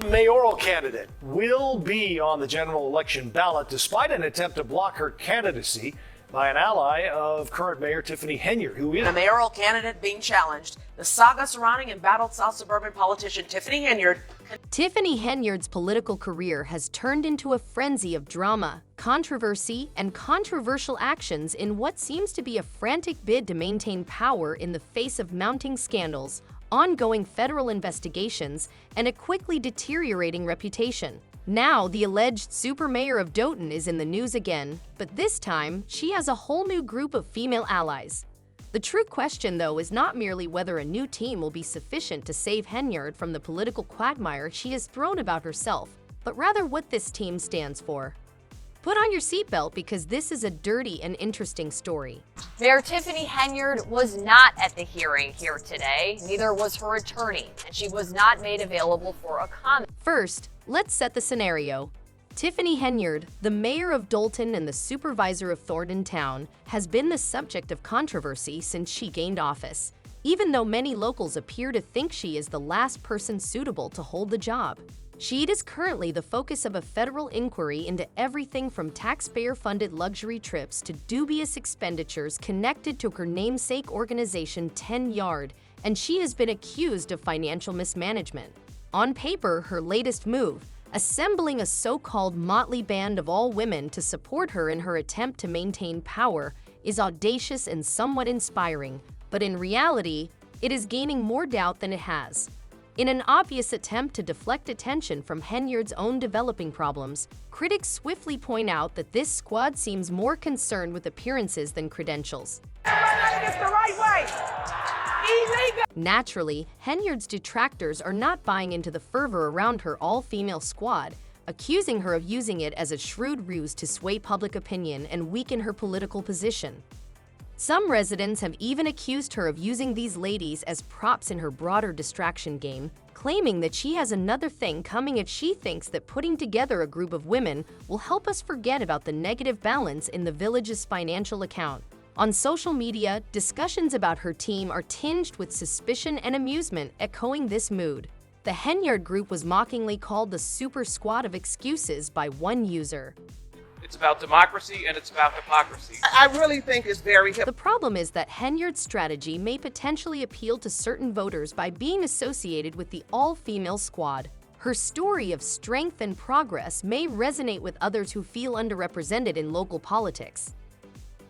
Mayoral candidate will be on the general election ballot despite an attempt to block her candidacy by an ally of current Mayor Tiffany Henyard, who is a mayoral candidate being challenged. The saga surrounding embattled South suburban politician Tiffany Henyard. Tiffany Henyard's political career has turned into a frenzy of drama, controversy, and controversial actions in what seems to be a frantic bid to maintain power in the face of mounting scandals, ongoing federal investigations, and a quickly deteriorating reputation. Now, the alleged super mayor of Dolton is in the news again, but this time, she has a whole new group of female allies. The true question, though, is not merely whether a new team will be sufficient to save Henyard from the political quagmire she has thrown about herself, but rather what this team stands for. Put on your seatbelt because this is a dirty and interesting story. Mayor Tiffany Henyard was not at the hearing here today. Neither was her attorney, and she was not made available for a comment. First, let's set the scenario. Tiffany Henyard, the mayor of Dolton and the supervisor of Thornton Town, has been the subject of controversy since she gained office, even though many locals appear to think she is the last person suitable to hold the job. She is currently the focus of a federal inquiry into everything from taxpayer-funded luxury trips to dubious expenditures connected to her namesake organization Tenure, and she has been accused of financial mismanagement. On paper, her latest move, assembling a so-called motley band of all women to support her in her attempt to maintain power, is audacious and somewhat inspiring, but in reality, it is gaining more doubt than it has. In an obvious attempt to deflect attention from Henyard's own developing problems, critics swiftly point out that this squad seems more concerned with appearances than credentials. Naturally, Henyard's detractors are not buying into the fervor around her all-female squad, accusing her of using it as a shrewd ruse to sway public opinion and weaken her political position. Some residents have even accused her of using these ladies as props in her broader distraction game, claiming that she has another thing coming if she thinks that putting together a group of women will help us forget about the negative balance in the village's financial account. On social media, discussions about her team are tinged with suspicion and amusement, echoing this mood. The Henyard group was mockingly called the Super Squad of Excuses by one user. It's about democracy and it's about hypocrisy. I really think it's very The problem is that Henyard's strategy may potentially appeal to certain voters by being associated with the all-female squad. Her story of strength and progress may resonate with others who feel underrepresented in local politics.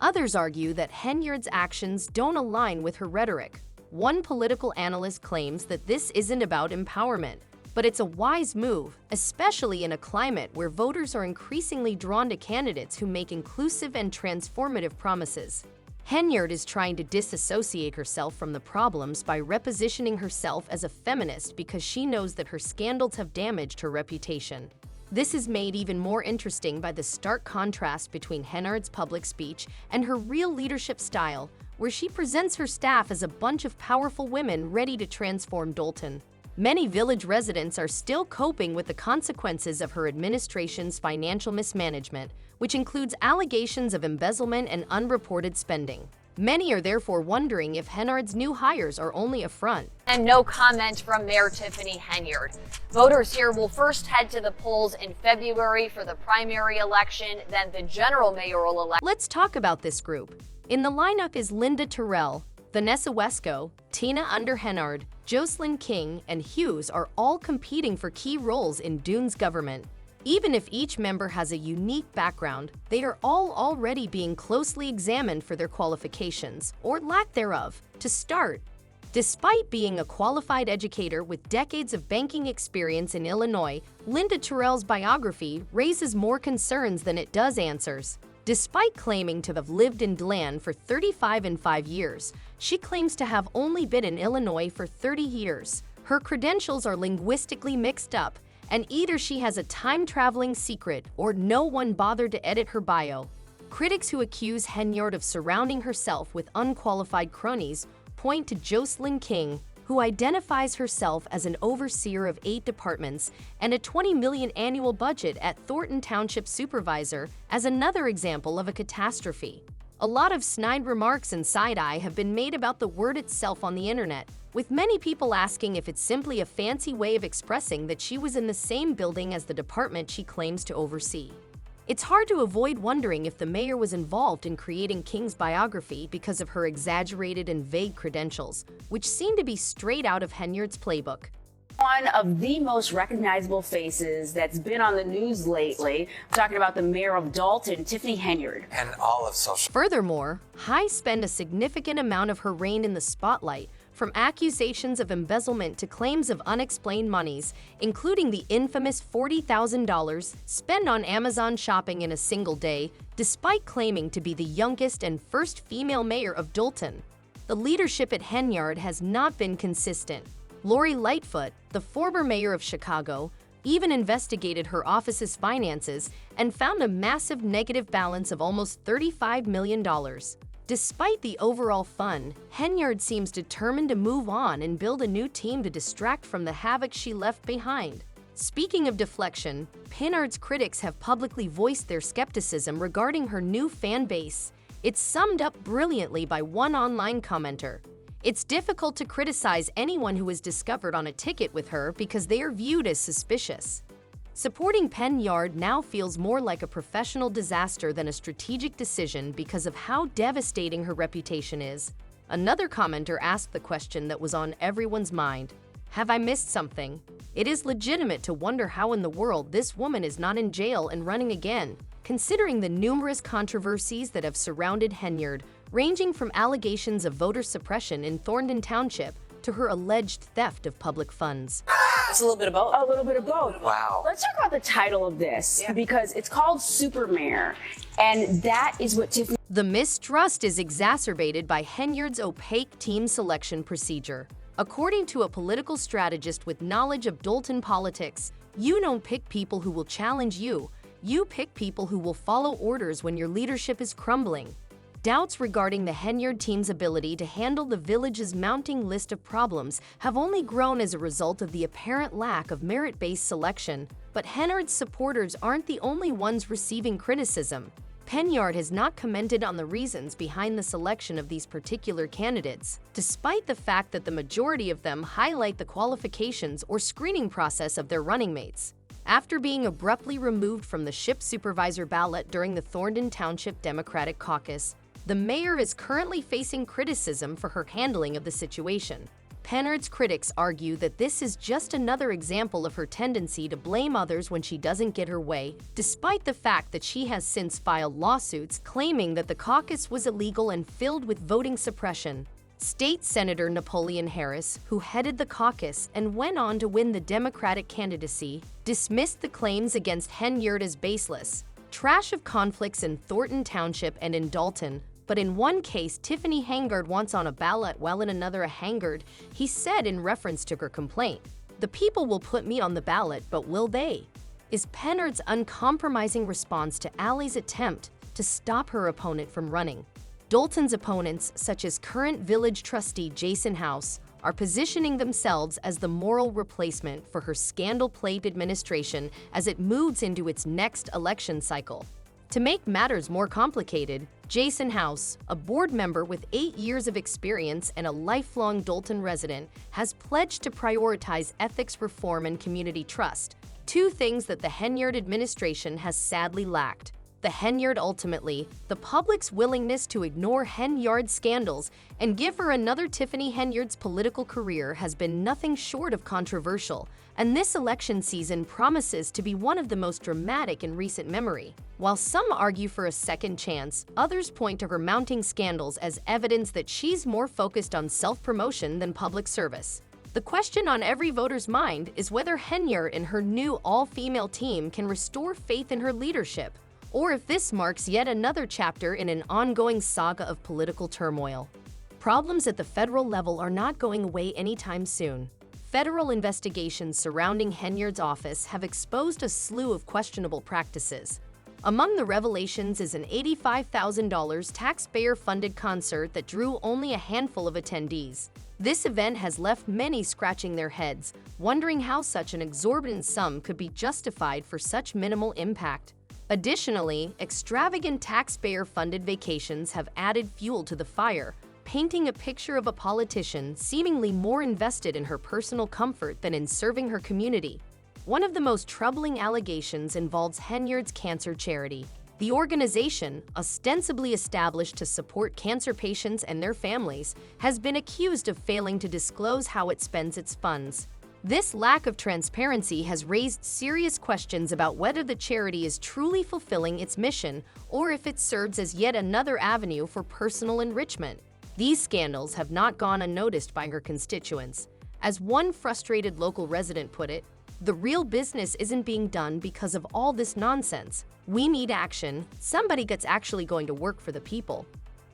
Others argue that Henyard's actions don't align with her rhetoric. One political analyst claims that this isn't about empowerment, but it's a wise move, especially in a climate where voters are increasingly drawn to candidates who make inclusive and transformative promises. Henyard is trying to disassociate herself from the problems by repositioning herself as a feminist because she knows that her scandals have damaged her reputation. This is made even more interesting by the stark contrast between Henyard's public speech and her real leadership style, where she presents her staff as a bunch of powerful women ready to transform Dolton. Many village residents are still coping with the consequences of her administration's financial mismanagement, which includes allegations of embezzlement and unreported spending. Many are therefore wondering if Henyard's new hires are only a front. And no comment from Mayor Tiffany Henyard. Voters here will first head to the polls in February for the primary election, then the general mayoral election. Let's talk about this group. In the lineup is Linda Terrell, Vanessa Wesco, Tina Under Henyard, Jocelyn King, and Hughes are all competing for key roles in Dune's government. Even if each member has a unique background, they are all already being closely examined for their qualifications, or lack thereof. To start, despite being a qualified educator with decades of banking experience in Illinois, Linda Terrell's biography raises more concerns than it does answers. Despite claiming to have lived in DeLand for 35 and 5 years, she claims to have only been in Illinois for 30 years. Her credentials are linguistically mixed up, and either she has a time-traveling secret or no one bothered to edit her bio. Critics who accuse Henyard of surrounding herself with unqualified cronies point to Jocelyn King, who identifies herself as an overseer of 8 departments and a $20 million annual budget at Thornton Township Supervisor, as another example of a catastrophe. A lot of snide remarks and side-eye have been made about the word itself on the internet, with many people asking if it's simply a fancy way of expressing that she was in the same building as the department she claims to oversee. It's hard to avoid wondering if the mayor was involved in creating King's biography because of her exaggerated and vague credentials, which seem to be straight out of Henyard's playbook. One of the most recognizable faces that's been on the news lately. I'm talking about the mayor of Dolton, Tiffany Henyard. And all of social. Furthermore, High spent a significant amount of her reign in the spotlight, from accusations of embezzlement to claims of unexplained monies, including the infamous $40,000 spent on Amazon shopping in a single day, despite claiming to be the youngest and first female mayor of Dolton. The leadership at Henyard has not been consistent. Lori Lightfoot, the former mayor of Chicago, even investigated her office's finances and found a massive negative balance of almost $35 million. Despite the overall fun, Henyard seems determined to move on and build a new team to distract from the havoc she left behind. Speaking of deflection, Henyard's critics have publicly voiced their skepticism regarding her new fan base. It's summed up brilliantly by one online commenter. It's difficult to criticize anyone who is discovered on a ticket with her because they are viewed as suspicious. Supporting Henyard now feels more like a professional disaster than a strategic decision because of how devastating her reputation is. Another commenter asked the question that was on everyone's mind: have I missed something? It is legitimate to wonder how in the world this woman is not in jail and running again, considering the numerous controversies that have surrounded Henyard, ranging from allegations of voter suppression in Thornton Township to her alleged theft of public funds. It's a little bit of both. A little bit of both. Wow. Let's talk about the title of this, because it's called Super Mayor, and that is what Tiffany. The mistrust is exacerbated by Henyard's opaque team selection procedure. According to a political strategist with knowledge of Dolton politics, you don't pick people who will challenge you. You pick people who will follow orders when your leadership is crumbling. Doubts regarding the Henyard team's ability to handle the village's mounting list of problems have only grown as a result of the apparent lack of merit-based selection. But Henyard's supporters aren't the only ones receiving criticism. Henyard has not commented on the reasons behind the selection of these particular candidates, despite the fact that the majority of them highlight the qualifications or screening process of their running mates. After being abruptly removed from the ship supervisor ballot during the Thornton Township Democratic Caucus, the mayor is currently facing criticism for her handling of the situation. Henyard's critics argue that this is just another example of her tendency to blame others when she doesn't get her way, despite the fact that she has since filed lawsuits claiming that the caucus was illegal and filled with voting suppression. State Senator Napoleon Harris, who headed the caucus and went on to win the Democratic candidacy, dismissed the claims against Henyard as baseless. Trash of conflicts in Thornton Township and in Dolton, but in one case Tiffany Henyard wants on a ballot while in another a Henyard, he said in reference to her complaint. The people will put me on the ballot, but will they? Is Henyard's uncompromising response to Allie's attempt to stop her opponent from running. Dolton's opponents, such as current village trustee Jason House, are positioning themselves as the moral replacement for her scandal-plagued administration as it moves into its next election cycle. To make matters more complicated, Jason House, a board member with 8 years of experience and a lifelong Dolton resident, has pledged to prioritize ethics reform and community trust, two things that the Henyard administration has sadly lacked. The Henyard ultimately, the public's willingness to ignore Henyard's scandals and give her another Tiffany Henyard's political career has been nothing short of controversial, and this election season promises to be one of the most dramatic in recent memory. While some argue for a second chance, others point to her mounting scandals as evidence that she's more focused on self-promotion than public service. The question on every voter's mind is whether Henyard and her new all-female team can restore faith in her leadership, or if this marks yet another chapter in an ongoing saga of political turmoil. Problems at the federal level are not going away anytime soon. Federal investigations surrounding Henyard's office have exposed a slew of questionable practices. Among the revelations is an $85,000 taxpayer-funded concert that drew only a handful of attendees. This event has left many scratching their heads, wondering how such an exorbitant sum could be justified for such minimal impact. Additionally, extravagant taxpayer-funded vacations have added fuel to the fire, painting a picture of a politician seemingly more invested in her personal comfort than in serving her community. One of the most troubling allegations involves Henyard's cancer charity. The organization, ostensibly established to support cancer patients and their families, has been accused of failing to disclose how it spends its funds. This lack of transparency has raised serious questions about whether the charity is truly fulfilling its mission or if it serves as yet another avenue for personal enrichment. These scandals have not gone unnoticed by her constituents. As one frustrated local resident put it, "The real business isn't being done because of all this nonsense. We need action. Somebody that's actually going to work for the people."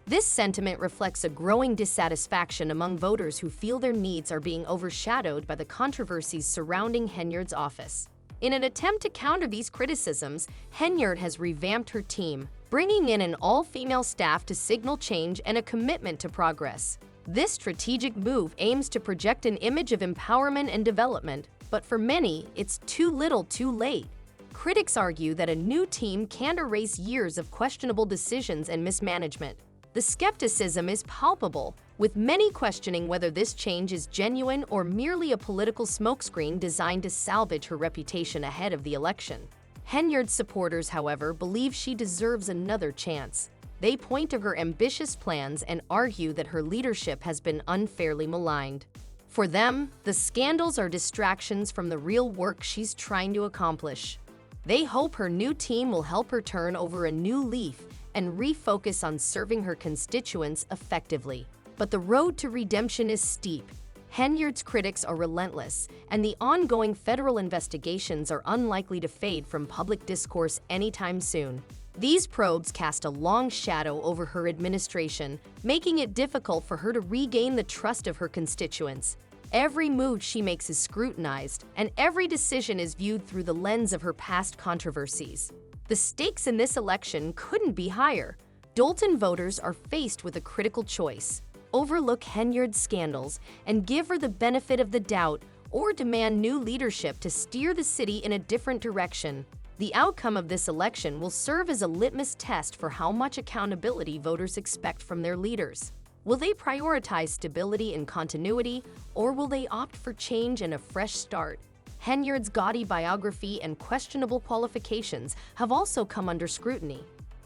This sentiment reflects a growing dissatisfaction among voters who feel their needs are being overshadowed by the controversies surrounding Henyard's office. In an attempt to counter these criticisms, Henyard has revamped her team, bringing in an all-female staff to signal change and a commitment to progress. This strategic move aims to project an image of empowerment and development, but for many, it's too little too late. Critics argue that a new team can't erase years of questionable decisions and mismanagement. The skepticism is palpable, with many questioning whether this change is genuine or merely a political smokescreen designed to salvage her reputation ahead of the election. Henyard's supporters, however, believe she deserves another chance. They point to her ambitious plans and argue that her leadership has been unfairly maligned. For them, the scandals are distractions from the real work she's trying to accomplish. They hope her new team will help her turn over a new leaf and refocus on serving her constituents effectively. But the road to redemption is steep. Henyard's critics are relentless, and the ongoing federal investigations are unlikely to fade from public discourse anytime soon. These probes cast a long shadow over her administration, making it difficult for her to regain the trust of her constituents. Every move she makes is scrutinized, and every decision is viewed through the lens of her past controversies. The stakes in this election couldn't be higher. Dolton voters are faced with a critical choice: overlook Henyard's scandals and give her the benefit of the doubt, or demand new leadership to steer the city in a different direction. The outcome of this election will serve as a litmus test for how much accountability voters expect from their leaders. Will they prioritize stability and continuity, or will they opt for change and a fresh start? Henyard's gaudy biography and questionable qualifications have also come under scrutiny.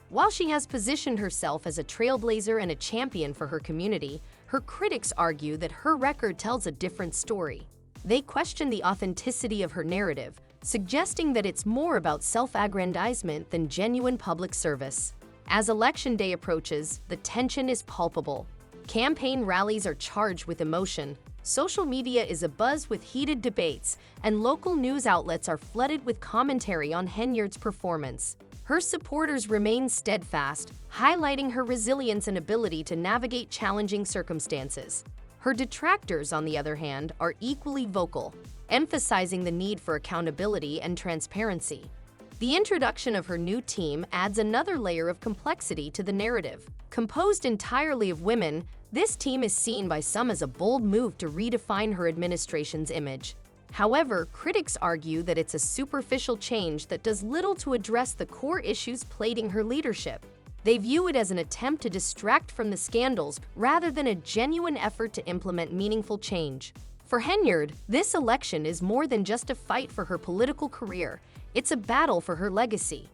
While she has positioned herself as a trailblazer and a champion for her community, her critics argue that her record tells a different story. They question the authenticity of her narrative, suggesting that it's more about self-aggrandizement than genuine public service. As Election Day approaches, the tension is palpable. Campaign rallies are charged with emotion, social media is abuzz with heated debates, and local news outlets are flooded with commentary on Henyard's performance. Her supporters remain steadfast, highlighting her resilience and ability to navigate challenging circumstances. Her detractors, on the other hand, are equally vocal, emphasizing the need for accountability and transparency. The introduction of her new team adds another layer of complexity to the narrative. Composed entirely of women, this team is seen by some as a bold move to redefine her administration's image. However, critics argue that it's a superficial change that does little to address the core issues plaguing her leadership. They view it as an attempt to distract from the scandals rather than a genuine effort to implement meaningful change. For Henyard, this election is more than just a fight for her political career. It's a battle for her legacy.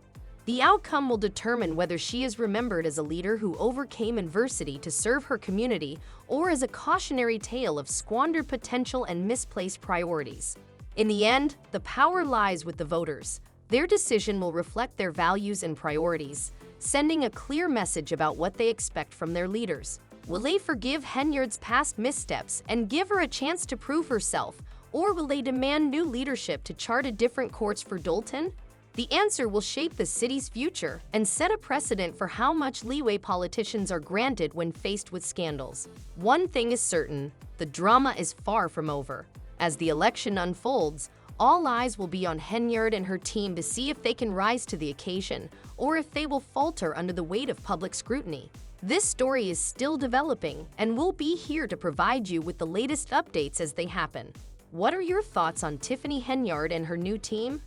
The outcome will determine whether she is remembered as a leader who overcame adversity to serve her community or as a cautionary tale of squandered potential and misplaced priorities. In the end, the power lies with the voters. Their decision will reflect their values and priorities, sending a clear message about what they expect from their leaders. Will they forgive Henyard's past missteps and give her a chance to prove herself, or will they demand new leadership to chart a different course for Dolton? The answer will shape the city's future and set a precedent for how much leeway politicians are granted when faced with scandals. One thing is certain: the drama is far from over. As the election unfolds, all eyes will be on Henyard and her team to see if they can rise to the occasion or if they will falter under the weight of public scrutiny. This story is still developing, and we'll be here to provide you with the latest updates as they happen. What are your thoughts on Tiffany Henyard and her new team?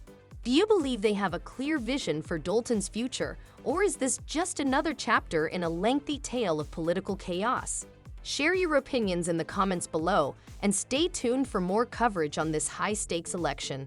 Do you believe they have a clear vision for Dolton's future, or is this just another chapter in a lengthy tale of political chaos? Share your opinions in the comments below, and stay tuned for more coverage on this high-stakes election.